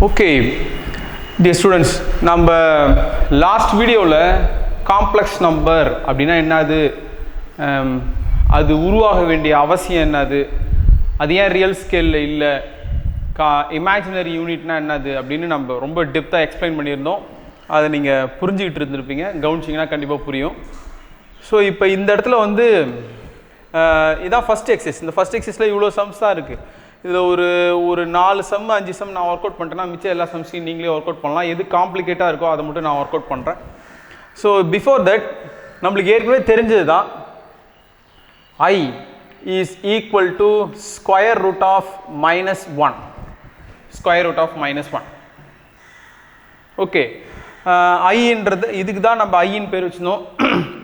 Okay, dear students, நம்ம last வீடியோவில் complex number அப்படின்னா என்னது, அது உருவாக வேண்டிய அவசியம் என்னது, அது ஏன் ரியல் ஸ்கேலில் இல்லை, இமேஜினரி யூனிட்னா என்னது அப்படின்னு நம்ம ரொம்ப டெப்த்தாக எக்ஸ்பிளைன் பண்ணியிருந்தோம். அதை நீங்கள் புரிஞ்சுக்கிட்டு இருந்திருப்பீங்க, கவனிச்சிங்கன்னா கண்டிப்பாக புரியும். ஸோ இப்போ இந்த இடத்துல வந்து இதான் ஃபஸ்ட் எக்ஸசைஸ். இந்த ஃபஸ்ட் எக்ஸசைஸில் இவ்வளோ சம்ஸ் தான் இருக்குது. இதில் ஒரு 4 சம் 5 சம் நான் ஒர்க் அவுட் பண்ணிட்டேன்னா மிச்சம் எல்லா சம்ஸையும் நீங்களே ஒர்க் அவுட் பண்ணலாம். எது காம்ப்ளிகேட்டாக இருக்கோ அதை மட்டும் நான் ஒர்க் அவுட் பண்ணுறேன். ஸோ பிஃபோர் தட் நம்மளுக்கு ஏற்கனவே தெரிஞ்சது தான் I is equal to square root of -1. Square root of -1. Okay, ஐன்றது இதுக்கு தான் நம்ம ஐன்னு பேர் வச்சுருந்தோம்.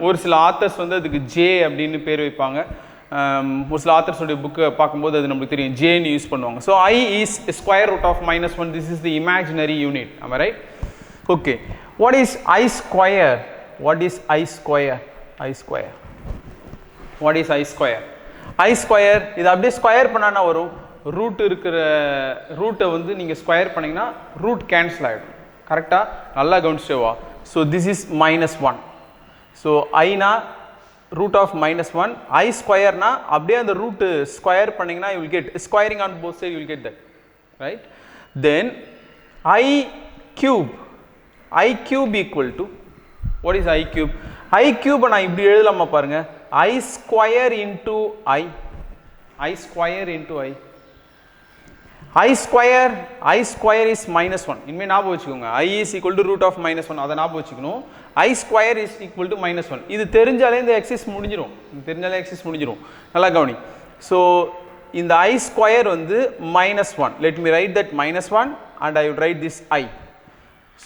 ஒரு சில ஆத்தர்ஸ் வந்து அதுக்கு ஜே அப்படின்னு பேர் வைப்பாங்க. ஒரு சில ஆத்தர்ஸோடைய புக்கை பார்க்கும்போது அது நம்மளுக்கு தெரியும், ஜேன்னு யூஸ் பண்ணுவாங்க. So i is square root of -1. This is the imaginary unit. am I right? Okay, what is i square? What is i square? I square, what is i square? I square இது அப்படியே square பண்ணால் வரும். Root இருக்கிற ரூட்டை வந்து நீங்கள் square பண்ணிங்கன்னா root cancel ஆகிடும். கரெக்டாக நல்லா கவனிச்சுவா. So this is -1. ஸோ ஐனா root of -1, I square na அப்படியே அந்த root square பண்ணிங்கன்னா you will get squaring on both sides, you will get that, right? Then I cube equal to, what is I cube? I cube நான் இப்படி எழுதலாமா பாருங்க, I square into I square into I square is -1. இனிமே ஞாபகம் வச்சுக்கோங்க, I is equal to root of -1. அதை ஞாபகம் வச்சுக்கணும். I square is equal to -1. இது தெரிஞ்சாலே இந்த எக்ஸைஸ் முடிஞ்சிரும். நல்லா கவனி. ஸோ இந்த I square வந்து -1. let me write that -1 and I would write this I.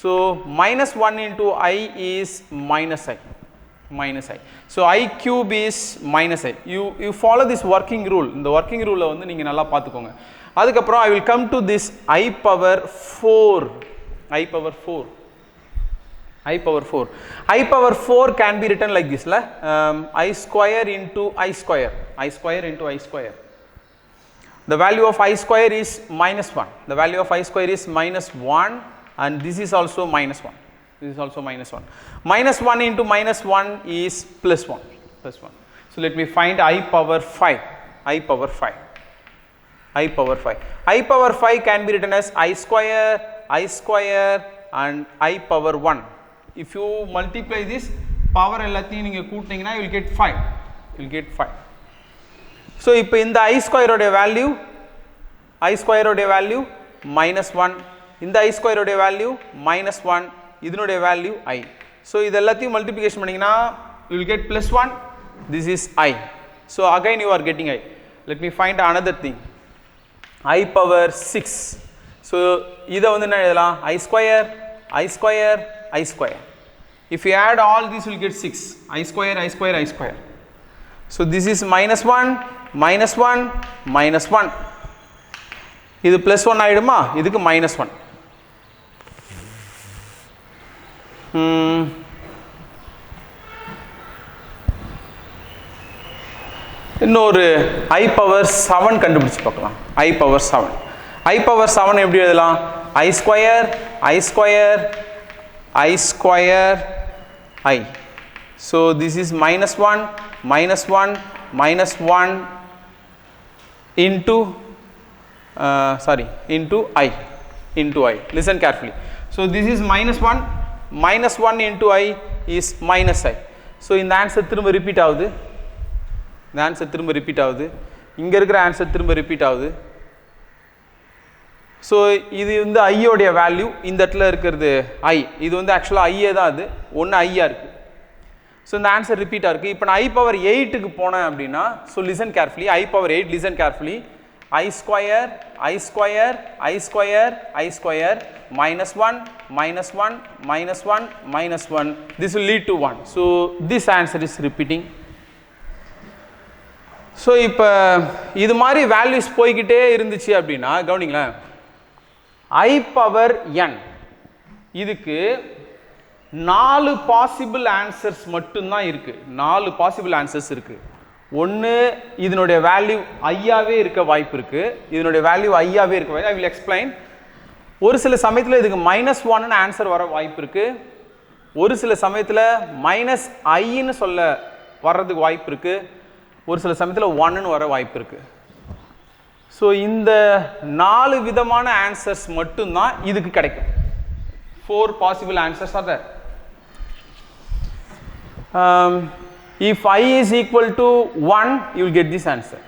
so -1 into I is -I. so I cube is -I. you follow this working rule. இந்த working rule வந்து நீங்கள் நல்லா பார்த்துக்கோங்க. அதுக்கப்புறம் I will come to this I power 4. I power 4 can be written like this, I square into I square. The value of I square is -1. The value of I square is -1 and this is also -1. -1 into -1 is +1. So let me find I power 5. I power 5 can be written as I square and I power 1. If you multiply this power எல்லாத்தையும் நீங்க கூட்டினீங்கன்னா you will get 5. So இப்போ இந்த I square உடைய value -1, இந்த I square உடைய value -1, இதனுடைய value I. So இது எல்லாத்தையும் மல்டிப்ளிகேஷன் பண்ணீங்கன்னா you will get +1. this is I. So again you are getting I. Let me find another thing. I power 6. so இதை வந்து என்ன எழுதலாம், I square. If you add all these, you will get 6. I square. So this is -1. இது +1 ஆயிடுமா, இதுக்கு -1. இன்னொரு I power 7 கண்டுபிடிச்சு பார்க்கலாம். I power 7 எப்படி எழுதலாம், I square. So this is -1 into into I. Listen carefully. So this is -1 into I is -I. So இந்த answer திரும்ப ரிப்பீட் ஆகுது. இங்க இருக்கிற ஆன்சர் திரும்ப ரிப்பீட் ஆகுது. ஸோ இது வந்து ஐயோடைய வேல்யூ, இந்த இடத்துல இருக்கிறது ஐ, இது வந்து ஆக்சுவலாக ஐயே தான், அது ஒன்று ஐயா இருக்குது. ஸோ இந்த ஆன்சர் ரிப்பீட்டாக இருக்குது. இப்போ நான் I power 8க்கு போனேன் அப்படின்னா, so listen carefully, I power 8 listen carefully, I square -1, this will lead to 1. so this answer is repeating. So இப்போ இது மாதிரி வேல்யூஸ் போய்கிட்டே இருந்துச்சு அப்படின்னா கவனிங்களேன், I power n இதுக்கு 4 பாசிபிள் ஆன்சர்ஸ் மட்டும்தான் இருக்குது. 4 பாசிபிள் ஆன்சர்ஸ் இருக்குது. ஒன்று இதனுடைய வேல்யூ ஐயாவே இருக்க வாய்ப்பு இருக்குது. இதனுடைய வேல்யூ ஐயாவே இருக்க வாய்ப்பு. I will explain. ஒரு சில சமயத்தில் இதுக்கு -1ன்னு ஆன்சர் வர வாய்ப்பு இருக்கு. ஒரு சில சமயத்தில் -iன்னு சொல்ல வர்றதுக்கு வாய்ப்பு இருக்கு. ஒரு சில சமயத்தில் 1ன்னு வர வாய்ப்பு இருக்கு. ஸோ இந்த 4 விதமான ஆன்சர்ஸ் மட்டும்தான் இதுக்கு கிடைக்கும். 4 possible answers are there. If I is equal to 1, you will get this answer.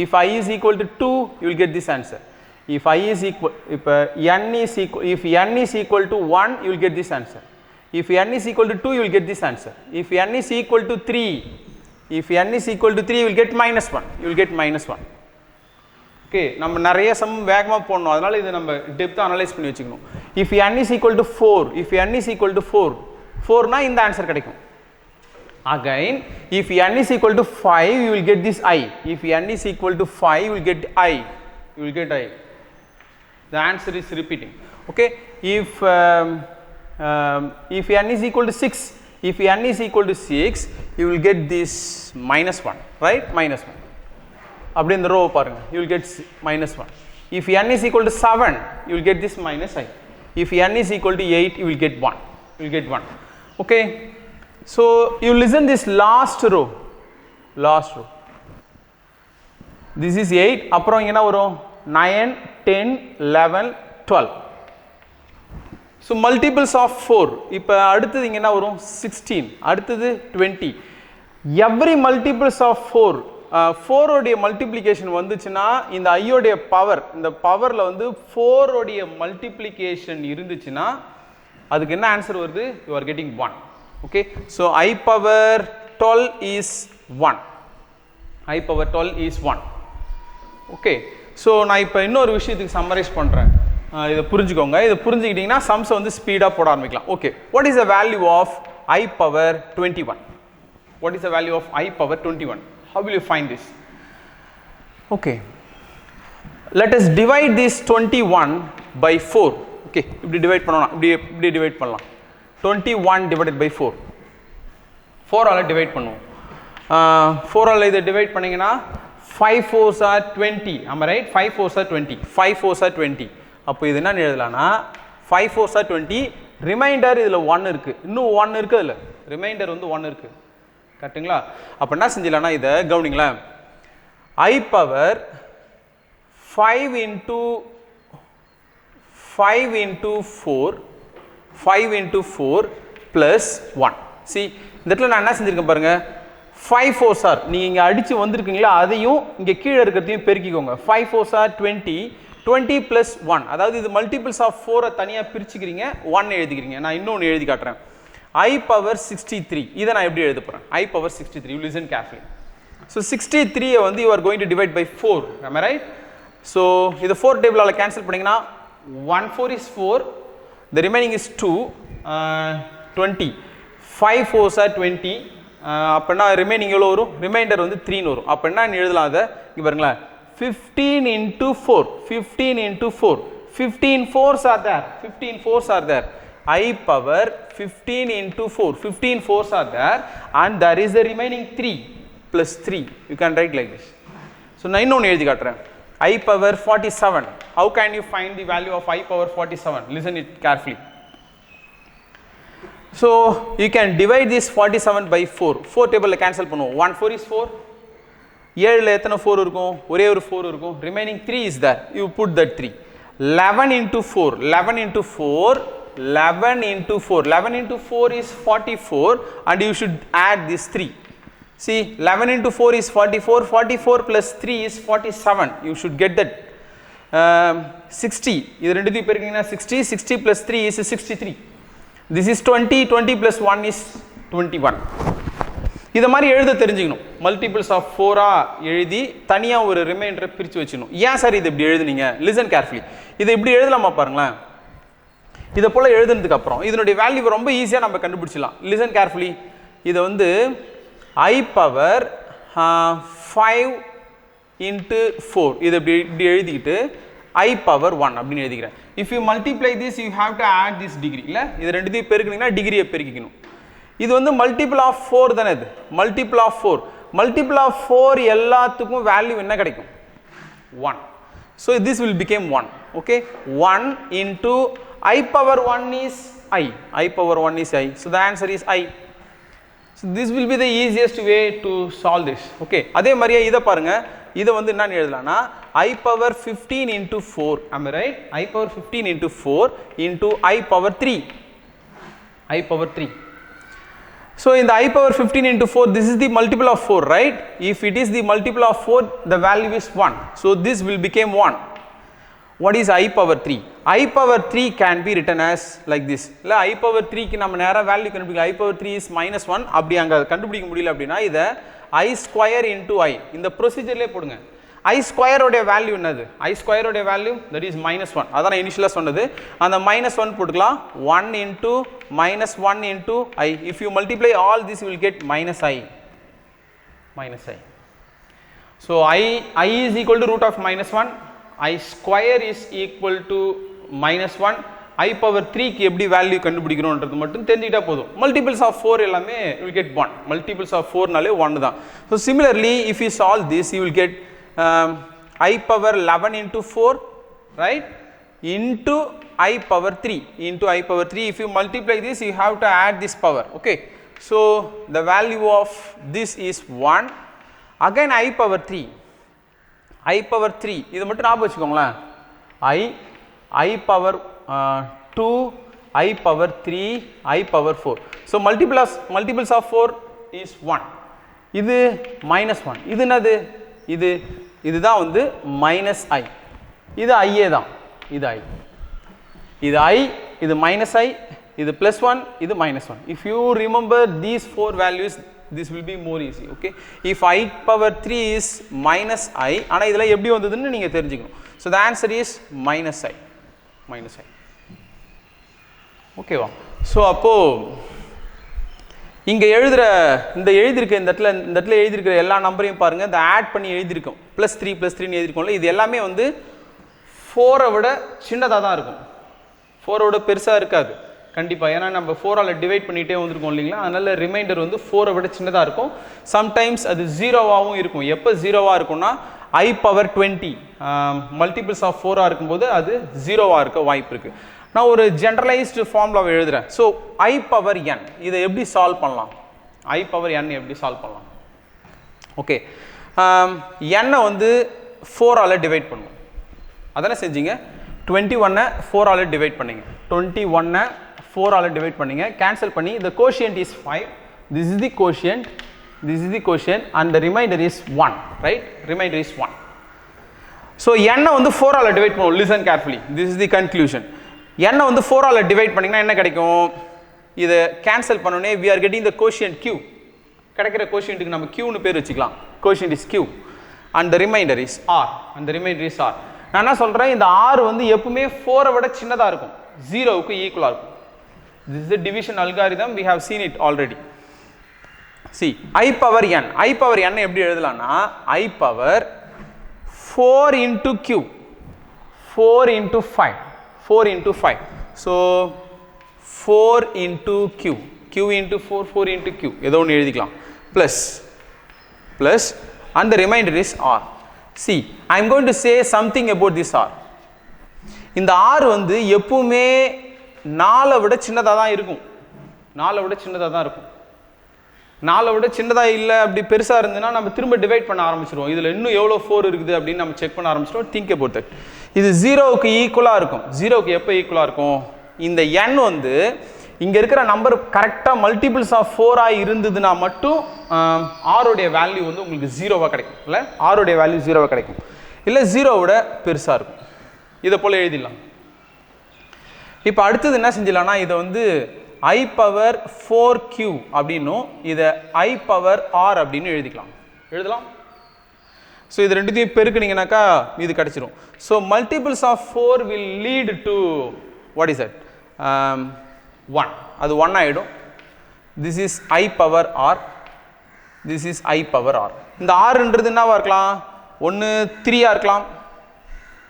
If I is equal to 2, you will get this answer. If I is equal, if n is equal to 1, you will get this answer. If n is equal to 2, you will get this answer. If n is equal to 3, you will get -1. You will get -1. Okay, நம்ம நிறைய some வேகமா போடணும். அதனால இது நம்ம டெப்தா analyse பண்ணி வச்சுக்கணும். If n is equal to 4, 4 னா இந்த ஆன்சர் கிடைக்கும். Again, if n is equal to 5, you will get this I. If n is equal to 5, you will get I. You will get I. The answer is repeating. Okay. If n is equal to 6, you will get this -1, right? -1. அப்படி இந்த row பாருங்க. You will get -1. If n is equal to 7, you will get this -I. If n is equal to 8, you will get 1. You will get 1. Okay. So you listen this last row. This is 8. அப்புறம் என்ன வரும்? 9, 10, 11, 12. So multiples of 4. இப்போ அடுத்தது இங்க என்ன வரும்? 16. அடுத்தது 20. Every multiples of 4. 4 உடைய மல்டிப்ளிகேஷன் வந்துச்சுன்னா இந்த I உடைய பவர், இந்த பவர்ல வந்து 4 உடைய மல்டிப்ளிகேஷன் இருந்துச்சுன்னா அதுக்கு என்ன ஆன்சர் வருது? You are getting 1. Okay, so I power 12 is 1. I power 12 is 1. Okay, so நான் இப்போ இன்னொரு விஷயத்துக்கு சம்மரைஸ் பண்றேன். இதை புரிஞ்சுக்கோங்க. இதை புரிஞ்சுக்கிட்டீங்கன்னா சம்ஸ் வந்து ஸ்பீடா போட ஆரம்பிக்கலாம். Okay, what is the value of I power 21? What is the value of I power 21? How will you find this? Okay, let us divide this 21 by 4. Okay, இப்படி டிவைட் பண்ணலாம். இப்படி டிவைட் பண்ணலாம். 21 divided by 4. 4 ஆல divide பண்ணுவோம். 4 ஆல இதை divide பண்ணீங்கன்னா 5 4s are 20. am I right? 5 4s are 20. 5 4s are 20. அப்போ இது என்ன எழுதலாம்னா 5 4s are 20. ரிமைண்டர் இதுல 1 இருக்கு. இன்னும் 1 இருக்கு அதுல. ரிமைண்டர் வந்து 1 இருக்கு. கரெக்ட்டுங்களா? அப்ப என்ன செஞ்சலாம்னா இத கவனிங்களா. I power 5 into 4 plus 1. See, இந்த இடத்துல நான் என்ன செஞ்சிருக்கேன் பாருங்க. 5 4s are, நீங்க இங்க அடிச்சு வந்திருக்கீங்களா, அதையும் இங்க கீழ இருக்கிறதையும் பெருக்கிக்கோங்க. 5 4s are 20. 20 plus 1. அதாவது இது மல்டிபிள்ஸ் ஆஃப் 4 தனியா பிரிச்சுக்கிறீங்க, 1 எழுதிக்கிறீங்க. நான் இன்னொன்னு எழுதி காட்டுறேன். I power 63. இதை நான் எப்படி எழுத போறேன்? I power 63. You listen carefully. So 63 வந்து you are going to divide by 4. Am I right? So இத 4 டேபிளால கேன்சல் பண்ணீங்கன்னா 1 4 is 4. The remaining is 2. 20. 5 4s are 20. அப்பனா ரிமைனிங் எவ்வளவு வரும்? ரிமைண்டர் வந்து 3 வரும். அப்ப என்ன எழுதலாம் அத? இங்க பாருங்களா. 15 into 4. 15 into 4. 15 4s are there. 15 4s are there. I power 15 into 4. 15 4s are there and there is the remaining 3 plus 3. You can write like this. So நான் இன்னொன்னு எழுதி காட்டுறேன். I power 47. How can you find the value of I power 47? Listen it carefully. So you can divide this 47 by 4. 4 டேபிள்ல cancel பண்ணுவோம். 1 4 is 4. 7ல எத்தனை 4 இருக்கும்? ஒரே ஒரு 4 இருக்கும். Remaining 3 is there. You put that 3. 11 into 4. 11 into 4. 11 into 4. 11 into 4 is 44 and you should add this 3. See, 11 into 4 is 44. 44 plus 3 is 47. You should get that. 60. இது ரெண்டுத்தையும் பெருக்கிங்கன்னா 60. 60 plus 3 is 63. This is 20. 20 plus 1 is 21. இத மாதிரி எழுத தெரிஞ்சுக்கணும். Multiples of 4 எழுதி தனியா ஒரு ரிமைண்டரை பிரிச்சு வச்சுக்கணும். ஏன் சார் இது இப்படி எழுதுனீங்க? Listen carefully. இதை இப்படி எழுதலாமா பாருங்களேன். இதை போல எழுதுனதுக்கு அப்புறம் இதனுடைய வேல்யூ ரொம்ப ஈஸியா நம்ம கண்டுபிடிச்சலாம். Listen carefully. இதை வந்து I power 5 into 4. இதை இப்படி எழுதிக்கிட்டு I power 1 அப்படின்னு எழுதிக்கிறேன். If you multiply this, you have to add this degree. இல்ல இது ரெண்டுத்தையும் பெருக்குனீங்கன்னா டிகிரியை பெருக்கிக்கணும். இது வந்து மல்டிபிள் ஆஃப் 4 தானே இது. Multiple of 4. மல்டிபிள் ஆஃப் 4 எல்லாத்துக்கும் வேல்யூ என்ன கிடைக்கும்? 1. So this will become 1. Okay, 1 into I power 1 is I power 1 is I. So the answer is I. So this will be the easiest way to solve this. Okay, அதே மாதிரியே இதை பாருங்க, இதை வந்து என்ன எழுதலாம்னா I power 15 into 4. Am I right? I power 15 into 4 into I power 3. I power 3. So in the I power 15 into 4, this is the multiple of 4, right? If it is the multiple of 4, the value is 1. So this will become 1. What is I power 3? I power 3 can be written as like this. இல்ல I power 3 க்கு நம்ம நேரா value கண்டுபிடிக்கலாம். I power 3 is -1. அப்படி அங்க கண்டுபிடிக்க முடியல அப்படினா இத I square into I இந்த ப்ரொசீஜர்லயே போடுங்க. I square உடைய வேல்யூ என்னது? I square உடைய வேல்யூ that is -1. அதான் நான் இனிஷியலா சொன்னது. அந்த -1 போட்டுக்கலாம். 1 into -1 into I. If you multiply all this, you will get minus I. So I is equal to root of -1. I square is equal to -1. I power 3 க்கு எப்படி value கண்டுபிடிக்கணும்ன்றது மட்டும் தெரிஞ்சிட்டா போதும். Multiples of 4 எல்லாமே you will get 1. Multiples of 4 நாலே 1 தான். So similarly, if you solve this, you will get I power 11 into 4, right, into I power 3 into I power 3. If you multiply this, you have to add this power. Okay, so the value of this is 1. Again I power 3, I power 3 இது மட்டும் ஞாபகம் வச்சுக்கோங்களேன். I power 2, I power 3, I power 4. So multiples of 4 is 1. இது -1. இது என்னது? இதுதான் வந்து -I. இது I தான். இது I. இது I, இது -I, இது +1, இது -1. If you remember these 4 values, this will be more easy. Okay, if I power 3 is -I, ஆனா இதெல்லாம் எப்படி வந்ததுன்னு நீங்க தெரிஞ்சுக்கணும். So the answer is -I. Okay வா? So அப்போ இங்க எழுதிருக்க இந்த இடத்துல எழுதிருக்கிற எல்லா நம்பரையும் பாருங்க, இந்த ஆட் பண்ணி எழுதிருக்கோம். +3 ன்னு எழுதிருக்கோம்ல, இது எல்லாமே வந்து 4 விட சின்னதா தான் இருக்கும். 4 விட பெருசா இருக்காது கண்டிப்பா. ஏன்னா நம்ம 4 ஆல டிவைட் பண்ணிட்டே வந்திருக்கோம் இல்லீங்களா, அதனால ரிமைண்டர் வந்து 4 விட சின்னதா இருக்கும். சம்டைம்ஸ் அது 0வாவும் இருக்கும். எப்ப 0வா இருக்கும்னா I power 20 மல்டிபிள்ஸ் ஆஃப் 4 இருக்கும்போது அது 0வா இருக்க வாய்ப்பு இருக்கு. நான் ஒரு ஜெனரலைஸ்டு ஃபார்முலாவை எழுதுறேன். ஸோ I power n இதை எப்படி சால்வ் பண்ணலாம்? I power n எப்படி சால்வ் பண்ணலாம்? ஓகே, n வந்து 4 ஆல டிவைட் பண்ணுவோம். அதானே செஞ்சீங்க. 21 4 ஆல டிவைட் பண்ணீங்க. 21 4 ஆல டிவைட் பண்ணீங்க. கேன்சல் பண்ணி the quotient is 5. This is the quotient. This is the quotient and the remainder is 1, right? Remainder is 1. So n வந்து 4 ஆல டிவைட் பண்ணுவோம். Listen carefully. This is the conclusion. n வந்து 4 ஆல divide பண்ணீங்கன்னா என்ன கிடைக்கும்? இத கேன்சல் பண்ணனே we are getting the quotient q. கிடைக்கிற quotientக்கு நம்ம q னு பேர் வச்சுக்கலாம். Quotient is q and the remainder is r. நான் என்ன சொல்றேன், இந்த r வந்து எப்பவுமே 4 விட சின்னதா இருக்கும். 0க்கு ஈக்குவலா இருக்கும். This is the division algorithm, we have seen it already. See, I power n எப்படி எழுதலாம்னா I power 4 into q, 4 into 5. So 4 into q into 4 into q ஏதோ ஒன்று எழுதிக்கலாம். plus and the remainder is r. See, I am going to say something about this r. இந்த r வந்து எப்பவுமே 4 விட சின்னதா தான் இருக்கும். 4 விட சின்னதா இல்லை, அப்படி பெருசா இருந்ததுன்னா நம்ம திரும்ப டிவைட் பண்ண ஆரம்பிச்சிருவோம். இதுல இன்னும் எவ்வளோ 4 இருக்குது அப்படின்னு நம்ம செக் பண்ண ஆரம்பிச்சிட்டோம். Think about that. இது 0க்கு ஈக்குவலா இருக்கும். 0க்கு எப்போ ஈக்குவலா இருக்கும்? இந்த n வந்து இங்க இருக்கிற நம்பர் கரெக்டா மல்டிபிள்ஸ் ஆஃப் 4 இருந்ததுன்னா மட்டும் r உடைய வேல்யூ வந்து உங்களுக்கு 0வா கிடைக்கும். இல்ல r உடைய வேல்யூ 0வா கிடைக்கும். இல்ல 0 விட பெருசா இருக்கும். இத போல எழுதிடலாம். இப்போ அடுத்து என்ன செஞ்சலாம்னா இத வந்து I power 4q அப்படினும் இத I power r அப்படினு எழுதலாம். So இது ரெண்டுத்தையும் பெருக்குனீங்கனாக்கா இது கிடைச்சிரும். So multiples of 4 will lead to what is that? 1. அது 1 ஆயிடும். This is I power r. This is I power r. இந்த r ன்றது என்னவா இருக்கலாம்? 1 3 ஆ இருக்கலாம்.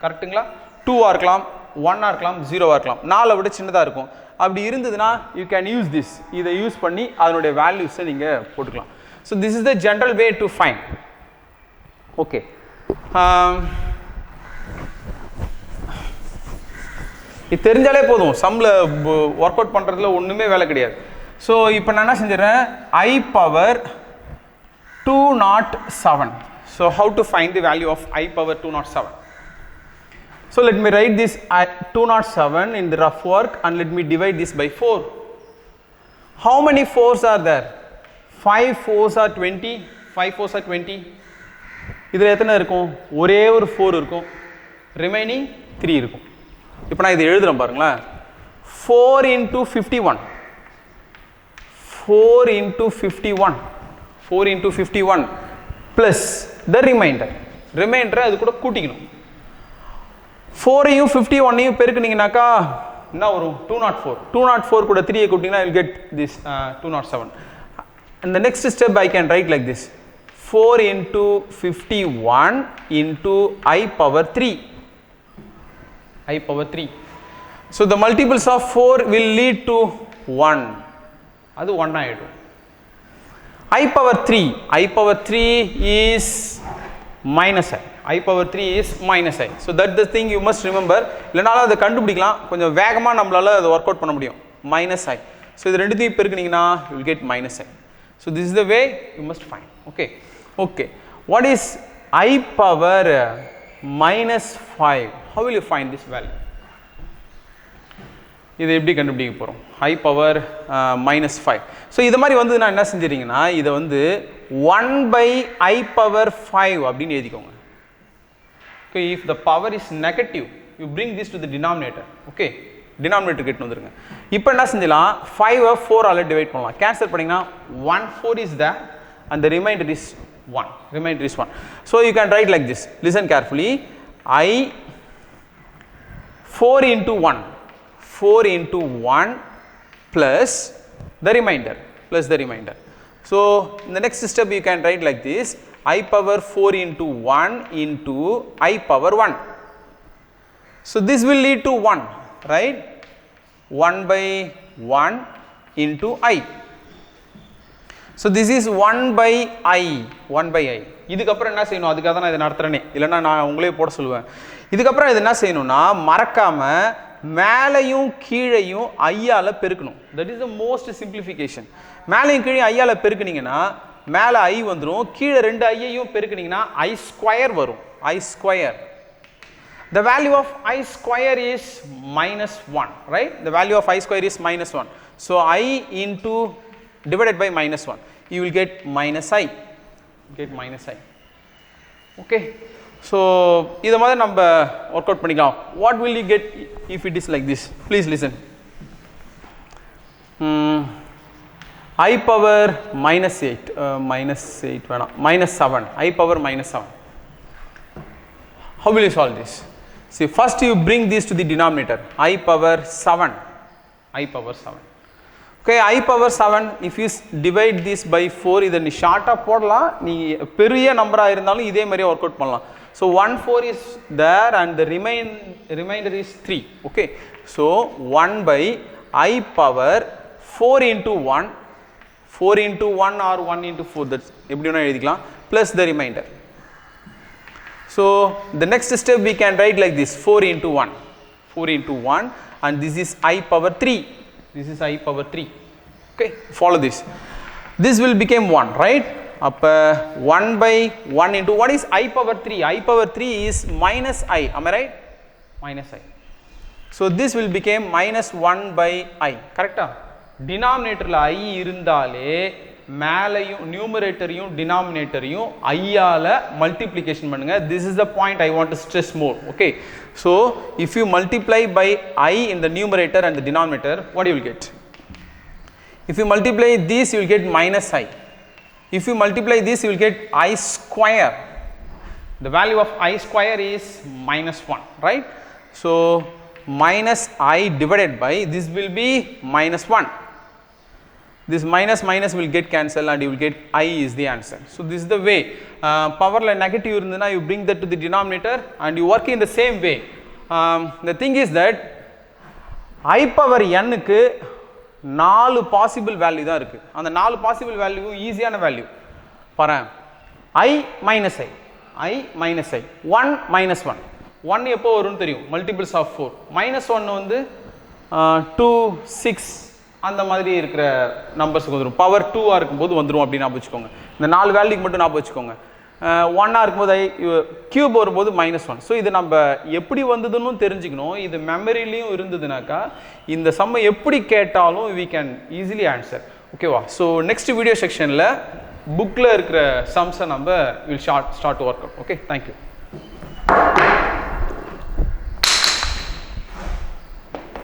கரெக்ட்டுங்களா? 2 ஆ இருக்கலாம், 1 ஆ இருக்கலாம், 0 ஆ இருக்கலாம். 4 விட சின்னதா இருக்கும். அப்படி இருந்ததுனா you can use this. இதை யூஸ் பண்ணி அதனுடைய வேல்யூஸை நீங்க போட்டுக்கலாம். So this is the general way to find. Okay. இது தெரிஞ்சாலே போதும், சம்மில் ஒர்க் அவுட் பண்ணுறதுல ஒன்றுமே வேலை கிடையாது. ஸோ இப்போ நான் என்ன செஞ்சிடறேன், I power 207. So how to find the value of I power 207? So let me write this 207 in the rough work and let me divide this by 4. How many 4s are there? 5 4s are 20. 5 4s are 20. இதில் எத்தனை இருக்கும், ஒரே ஒரு 4 இருக்கும், remaining 3 இருக்கும். இப்போ நான் இதை எழுதுறேன் பாருங்களேன், 4 into 51, 4 into 51, 4 into 51 plus the remainder அது கூட கூட்டிக்கணும். 4ஐயும் 51ஐயும் பெருக்குனீங்கனாக்கா என்ன வரும், 204. 204 கூட 3ஐ கூட்டிங்கன்னா you will get this 207. And the next step I can write like this, 4 into 51 into I power 3. I power 3. So the multiples of 4 will lead to 1. அது 1 ஆயிடும். I power 3. I power 3 is minus I. I power 3 is minus I. So that's the thing you must remember. இல்லனால அதை கண்டுபிடிக்கலாம், கொஞ்சம் வேகமாக நம்மளால அதை work out பண்ண முடியும். minus I. So இது ரெண்டுத்தையும் பெருக்குனீங்கன்னா you will get minus I. So this is the way you must find. Okay. Okay. What is I power minus 5? How will you find this value? இதை எப்படி கண்டுபிடிக்க போகிறோம், I power minus 5. So இது மாதிரி வந்து நான் என்ன செஞ்சிருங்கன்னா, இதை வந்து 1 by I power 5 அப்படின்னு எழுதிக்கோங்க. Okay, if the power is negative, you bring this to the denominator. Okay, denominator கிட்ட வந்துருங்க. இப்போ என்ன செஞ்சலாம், 5-ஐ 4ஆல் டிவைட் பண்ணலாம். கேன்சல் பண்ணிங்கன்னா 1 4 is there and the remainder is 1. Remainder is 1. So you can write like this. Listen carefully. I 4 into 1. 4 into 1 plus the remainder. So in the next step you can write like this, I power 4 into 1 into I power 1. So this will lead to 1, right? 1 by 1 into I. So this is 1 by I. 1 by I. இதுக்கப்புறம் என்ன செய்யணும், அதுக்காக தான் நான் இதை நடத்துகிறேனே, இல்லைன்னா நான் உங்களே போட சொல்லுவேன். இதுக்கப்புறம் இது என்ன செய்யணும்னா, மறக்காமல் மேலையும் கீழையும் ஐயால் பெருக்கணும். That is the most simplification. மேலையும் கீழே ஐயால் பெருக்குனீங்கன்னா மேலே ஐ வந்துடும், கீழே 2 ஐயையும் பெருக்குனீங்கன்னா I ஸ்கொயர் வரும். I square. The value of I square is minus 1, right? The value of I square is minus 1. So I into divided by minus 1, you will get minus I. Minus I. Okay. So இதை மாதிரி நம்ம work out பண்ணிக்கலாம். What will you get if it is like this? Please listen. I power minus 8, minus 8 வேணாம், minus 7, I power minus 7. How will you solve this? See, first you bring this to the denominator, I power 7. I power 7. Okay, I power 7, if you divide this by 4, இதை நீ ஷார்ட்டாக போடலாம், நீ பெரிய நம்பராக இருந்தாலும் இதே மாதிரியே ஒர்க் அவுட் பண்ணலாம். So 1 4 is there and the remainder is 3. Okay, so 1 by I power 4 into 1, 4 into 1 or 1 into 4, that's எப்படி வேணா எழுதிக்கலாம், plus the remainder. So the next step we can write like this, 4 into 1, 4 into 1, and this is I power 3. This is I power 3. Okay, follow this. This will become 1, right? Up 1 by 1 into, what is I power 3? I power 3 is minus I. Am I right? Minus I. So this will become minus 1 by I. Correct? Denominator la I irundale மேலையும் நியூமரேட்டரையும் டினாமினேட்டரையும் ஐயால multiplication பண்ணுங்க. This is the point I want to stress more. Okay, so if you multiply by I in the numerator and the denominator, what you will get? If you multiply this, you will get minus I. If you multiply this, you will get I square. The value of I square is minus 1, right? So minus I divided by this will be minus 1. This minus minus will get cancelled and you will get I is the answer. So this is the way. Power la negative irundha, you bring that to the denominator and you work in the same way. The thing is that I power n க்கு 4 possible value தான் இருக்கு. அந்த 4 possible value ஈஸியான value. பாருங்க, I minus I, I minus I, 1 minus 1, 1 எப்போ வரும்னு தெரியும், multiples of 4. -1 வந்து 2, 6 அந்த மாதிரி இருக்கிற நம்பர்ஸுக்கு வந்துடும். பவர் 2ஆக இருக்கும்போது வந்துடும் அப்படின்னு ஞாபகம் வச்சுக்கோங்க. இந்த 4 வேல்யூக்கு மட்டும் ஞாபகம் வச்சுக்கோங்க. 1ஆக இருக்கும்போது கியூப் வரும்போது -1. ஸோ இது நம்ம எப்படி வந்ததுன்னு தெரிஞ்சுக்கணும். இது மெமரிலையும் இருந்ததுனாக்கா இந்த சம்மை எப்படி கேட்டாலும் we can easily answer. ஓகேவா? ஸோ நெக்ஸ்ட் வீடியோ செக்ஷனில் புக்கில் இருக்கிற சம்ஸை நம்ம will start to work out. Okay, thank you.